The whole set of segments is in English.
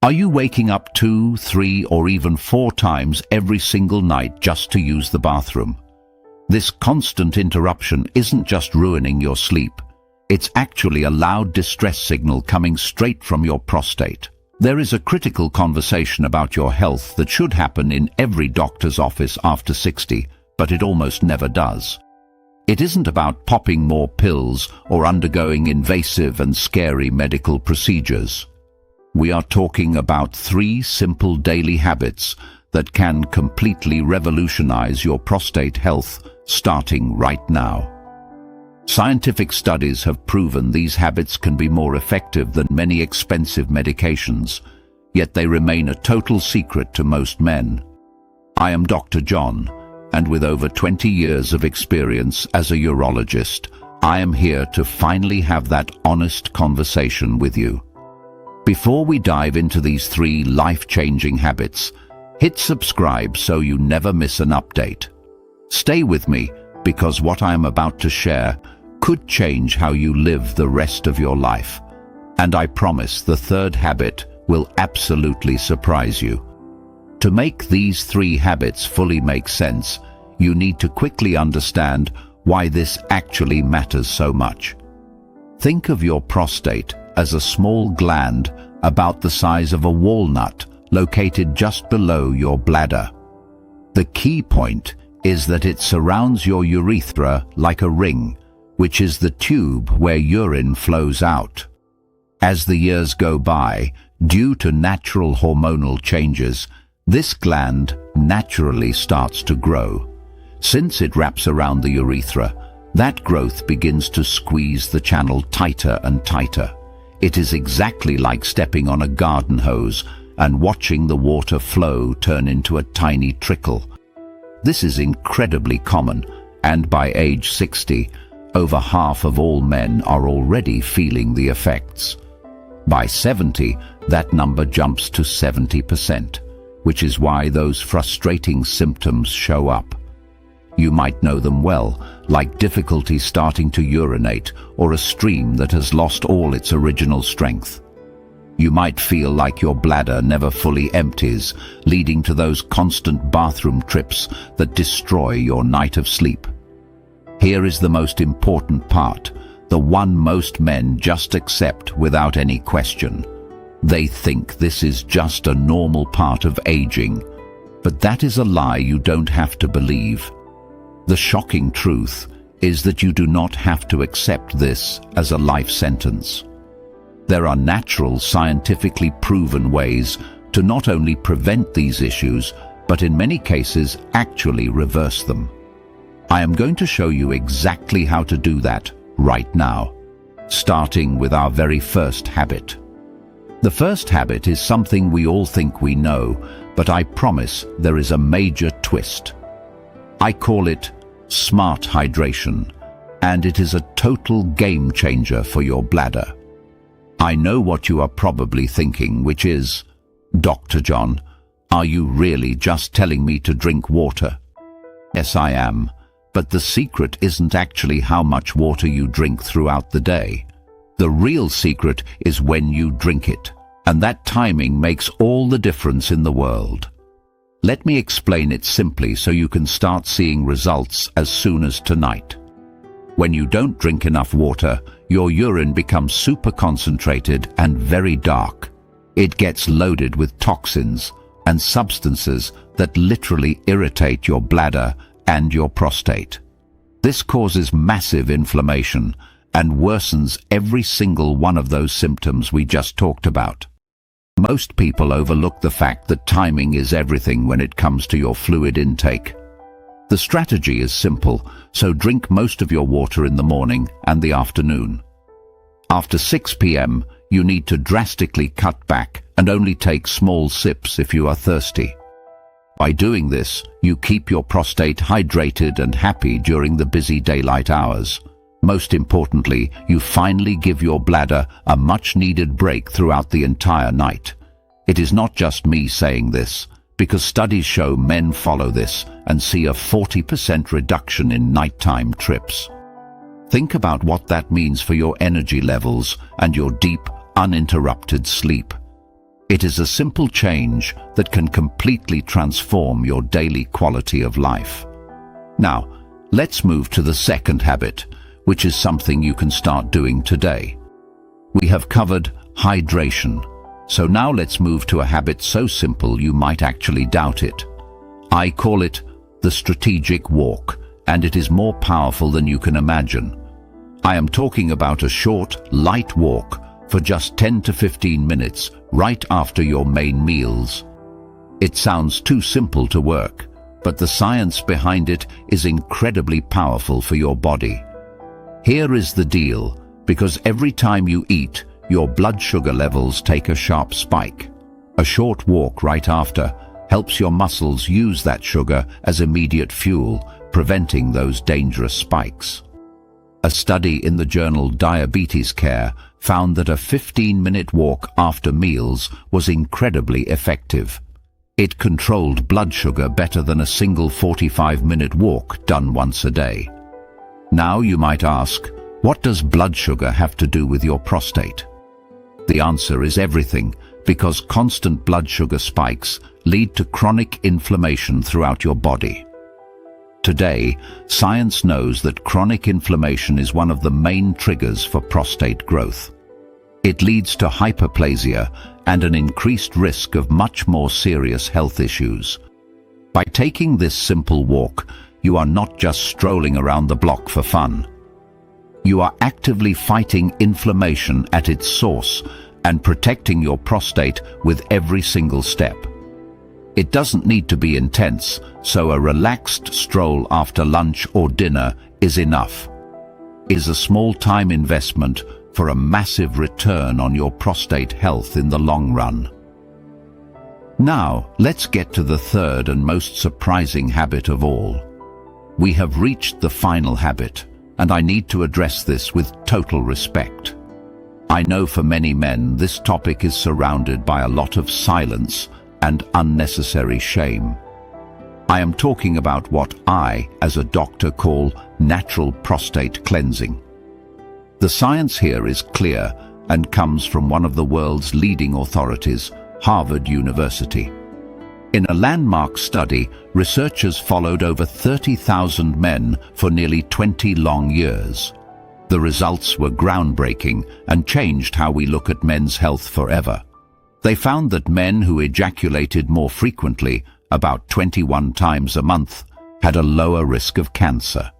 Are you waking up 2, 3, or even 4 times every single night just to use the bathroom? This constant interruption isn't just ruining your sleep. It's actually a loud distress signal coming straight from your prostate. There is a critical conversation about your health that should happen in every doctor's office after 60, but it almost never does. It isn't about popping more pills or undergoing invasive and scary medical procedures. We are talking about 3 simple daily habits that can completely revolutionize your prostate health starting right now. Scientific studies have proven these habits can be more effective than many expensive medications, yet they remain a total secret to most men. I am Dr. John, and with over 20 years of experience as a urologist, I am here to finally have that honest conversation with you. Before we dive into these 3 life-changing habits, hit subscribe so you never miss an update. Stay with me, because what I am about to share could change how you live the rest of your life. And I promise the 3rd habit will absolutely surprise you. To make these 3 habits fully make sense, you need to quickly understand why this actually matters so much. Think of your prostate as a small gland about the size of a walnut located just below your bladder. The key point is that it surrounds your urethra like a ring, which is the tube where urine flows out. As the years go by, due to natural hormonal changes, this gland naturally starts to grow. Since it wraps around the urethra, that growth begins to squeeze the channel tighter and tighter. It is exactly like stepping on a garden hose and watching the water flow turn into a tiny trickle. This is incredibly common, and by age 60, over half of all men are already feeling the effects. By 70, that number jumps to 70%, which is why those frustrating symptoms show up. You might know them well, like difficulty starting to urinate or a stream that has lost all its original strength. You might feel like your bladder never fully empties, leading to those constant bathroom trips that destroy your night of sleep. Here is the most important part, the one most men just accept without any question. They think this is just a normal part of aging, but that is a lie you don't have to believe. The shocking truth is that you do not have to accept this as a life sentence. There are natural, scientifically proven ways to not only prevent these issues, but in many cases actually reverse them. I am going to show you exactly how to do that right now, starting with our very first habit. The first habit is something we all think we know, but I promise there is a major twist. I call it smart hydration, and it is a total game changer for your bladder. I know what you are probably thinking, which is, Dr. John, are you really just telling me to drink water? Yes, I am, but the secret isn't actually how much water you drink throughout the day. The real secret is when you drink it, and that timing makes all the difference in the world. Let me explain it simply so you can start seeing results as soon as tonight. When you don't drink enough water, your urine becomes super concentrated and very dark. It gets loaded with toxins and substances that literally irritate your bladder and your prostate. This causes massive inflammation and worsens every single one of those symptoms we just talked about. Most people overlook the fact that timing is everything when it comes to your fluid intake. The strategy is simple, so drink most of your water in the morning and the afternoon. After 6 p.m., you need to drastically cut back and only take small sips if you are thirsty. By doing this, you keep your prostate hydrated and happy during the busy daylight hours. Most importantly, you finally give your bladder a much-needed break throughout the entire night. It is not just me saying this, because studies show men follow this and see a 40% reduction in nighttime trips. Think about what that means for your energy levels and your deep, uninterrupted sleep. It is a simple change that can completely transform your daily quality of life. Now, let's move to the second habit, which is something you can start doing today. We have covered hydration, so now let's move to a habit so simple you might actually doubt it. I call it the strategic walk, and it is more powerful than you can imagine. I am talking about a short, light walk for just 10 to 15 minutes right after your main meals. It sounds too simple to work, but the science behind it is incredibly powerful for your body. Here is the deal, because every time you eat, your blood sugar levels take a sharp spike. A short walk right after helps your muscles use that sugar as immediate fuel, preventing those dangerous spikes. A study in the journal Diabetes Care found that a 15-minute walk after meals was incredibly effective. It controlled blood sugar better than a single 45-minute walk done once a day. Now you might ask, what does blood sugar have to do with your prostate? The answer is everything, because constant blood sugar spikes lead to chronic inflammation throughout your body. Today, science knows that chronic inflammation is one of the main triggers for prostate growth. It leads to hyperplasia and an increased risk of much more serious health issues. By taking this simple walk, you are not just strolling around the block for fun. You are actively fighting inflammation at its source and protecting your prostate with every single step. It doesn't need to be intense, so a relaxed stroll after lunch or dinner is enough. It is a small time investment for a massive return on your prostate health in the long run. Now, let's get to the third and most surprising habit of all. We have reached the final habit, and I need to address this with total respect. I know for many men this topic is surrounded by a lot of silence and unnecessary shame. I am talking about what I, as a doctor, call natural prostate cleansing. The science here is clear and comes from one of the world's leading authorities, Harvard University. In a landmark study, researchers followed over 30,000 men for nearly 20 long years. The results were groundbreaking and changed how we look at men's health forever. They found that men who ejaculated more frequently, about 21 times a month, had a lower risk of cancer.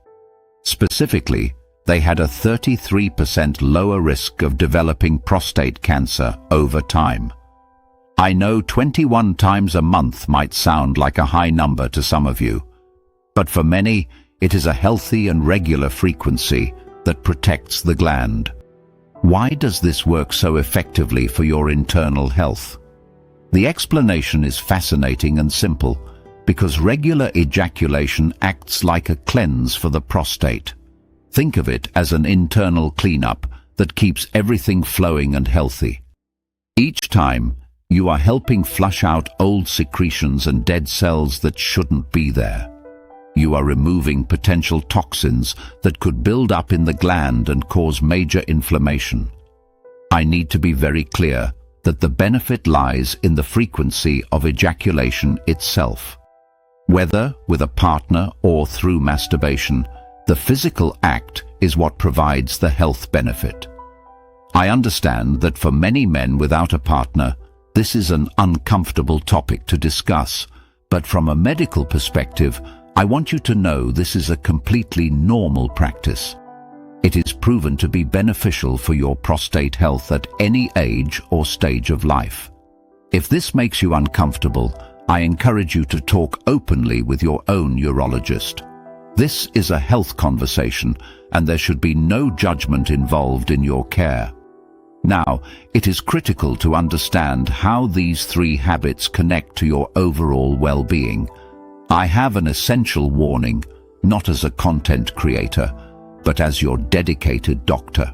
Specifically, they had a 33% lower risk of developing prostate cancer over time. I know 21 times a month might sound like a high number to some of you, but for many, it is a healthy and regular frequency that protects the gland. Why does this work so effectively for your internal health? The explanation is fascinating and simple, because regular ejaculation acts like a cleanse for the prostate. Think of it as an internal cleanup that keeps everything flowing and healthy. Each time, you are helping flush out old secretions and dead cells that shouldn't be there. You are removing potential toxins that could build up in the gland and cause major inflammation. I need to be very clear that the benefit lies in the frequency of ejaculation itself. Whether with a partner or through masturbation, the physical act is what provides the health benefit. I understand that for many men without a partner, this is an uncomfortable topic to discuss, but from a medical perspective, I want you to know this is a completely normal practice. It is proven to be beneficial for your prostate health at any age or stage of life. If this makes you uncomfortable, I encourage you to talk openly with your own urologist. This is a health conversation, and there should be no judgment involved in your care. Now, it is critical to understand how these three habits connect to your overall well-being. I have an essential warning, not as a content creator, but as your dedicated doctor.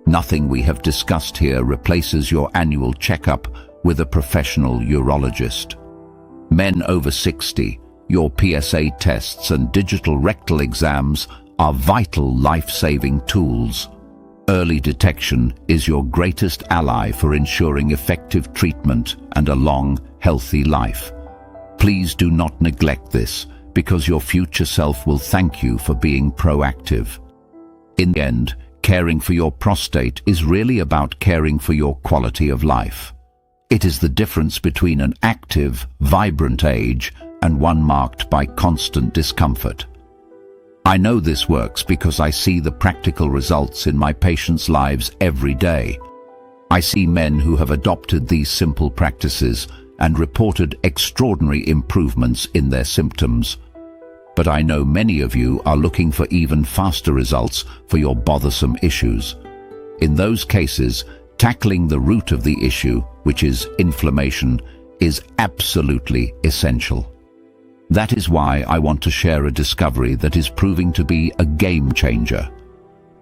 Nothing we have discussed here replaces your annual checkup with a professional urologist. Men over 60, your PSA tests and digital rectal exams are vital life-saving tools. Early detection is your greatest ally for ensuring effective treatment and a long, healthy life. Please do not neglect this, because your future self will thank you for being proactive. In the end, caring for your prostate is really about caring for your quality of life. It is the difference between an active, vibrant age and one marked by constant discomfort. I know this works because I see the practical results in my patients' lives every day. I see men who have adopted these simple practices and reported extraordinary improvements in their symptoms. But I know many of you are looking for even faster results for your bothersome issues. In those cases, tackling the root of the issue, which is inflammation, is absolutely essential. That is why I want to share a discovery that is proving to be a game changer.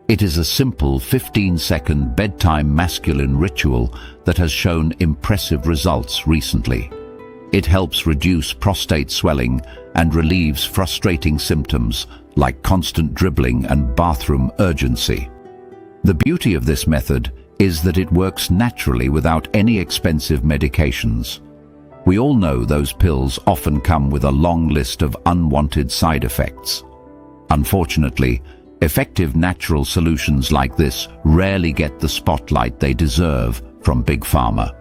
It is a simple 15-second bedtime masculine ritual that has shown impressive results recently. It helps reduce prostate swelling and relieves frustrating symptoms like constant dribbling and bathroom urgency. The beauty of this method is that it works naturally without any expensive medications. We all know those pills often come with a long list of unwanted side effects. Unfortunately, effective natural solutions like this rarely get the spotlight they deserve from Big Pharma.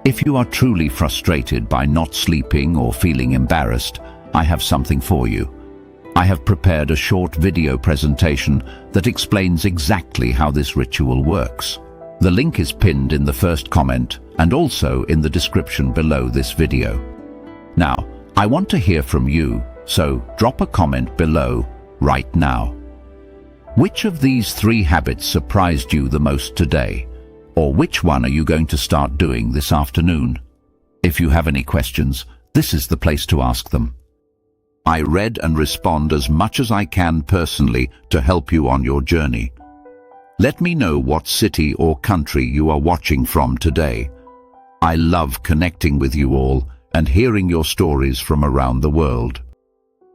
If you are truly frustrated by not sleeping or feeling embarrassed, I have something for you. I have prepared a short video presentation that explains exactly how this ritual works. The link is pinned in the first comment and also in the description below this video. Now, I want to hear from you, so drop a comment below right now. Which of these 3 habits surprised you the most today? Or which one are you going to start doing this afternoon? If you have any questions, this is the place to ask them. I read and respond as much as I can personally to help you on your journey. Let me know what city or country you are watching from today. I love connecting with you all and hearing your stories from around the world.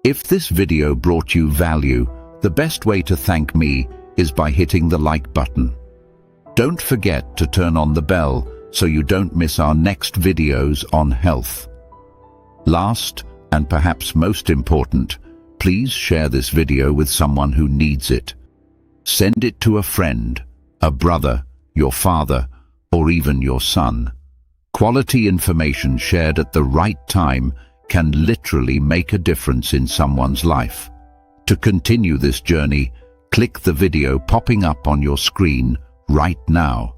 If this video brought you value, the best way to thank me is by hitting the like button. Don't forget to turn on the bell so you don't miss our next videos on health. Last, and perhaps most important, please share this video with someone who needs it. Send it to a friend, a brother, your father, or even your son. Quality information shared at the right time can literally make a difference in someone's life. To continue this journey, click the video popping up on your screen right now.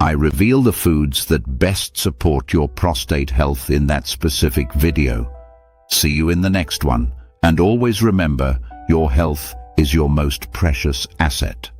I reveal the foods that best support your prostate health in that specific video. See you in the next one, and always remember, your health is your most precious asset.